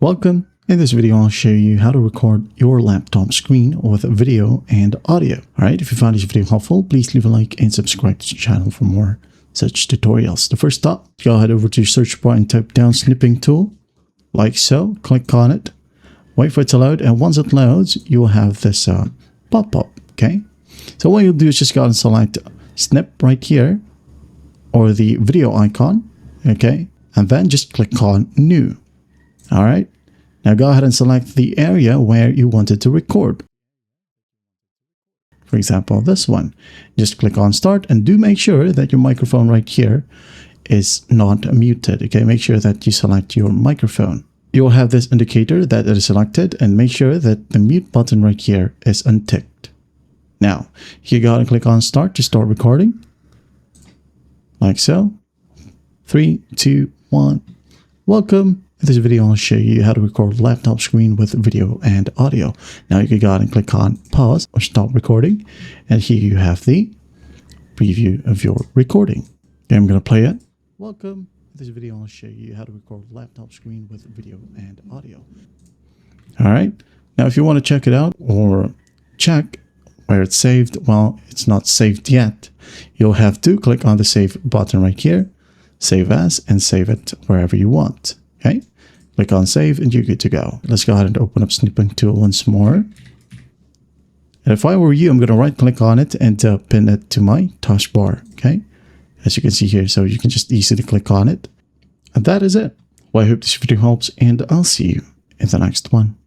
Welcome. In this video, I'll show you how to record your laptop screen with video and audio. Alright, if you found this video helpful, please leave a like and subscribe to the channel for more such tutorials. The first step, go ahead over to your search bar and type down snipping tool, like so. Click on it, wait for it to load, and once it loads, you will have this pop-up, okay? So what you'll do is just go and select snip right here, or the video icon, okay? And then just click on new. All right, now go ahead and select the area where you wanted to record. For example, this one. Just click on start and do make sure that your microphone right here is not muted. Okay, make sure that you select your microphone. You will have this indicator that it is selected, and make sure that the mute button right here is unticked. Now, you go ahead and click on start to start recording. Like so. 3, 2, 1. Welcome. In this video, I'll show you how to record laptop screen with video and audio. Now you can go ahead and click on pause or stop recording. And here you have the preview of your recording. Okay, I'm going to play it. Welcome. In this video, I'll show you how to record laptop screen with video and audio. All right. Now, if you want to check it out or check where it's saved, well, it's not saved yet. You'll have to click on the save button right here, save as, and save it wherever you want. Okay, click on save and you're good to go. Let's go ahead and open up snipping tool once more. And if I were you, I'm going to right click on it and pin it to my taskbar. Okay, as you can see here, so you can just easily click on it. And that is it. Well, I hope this video helps, and I'll see you in the next one.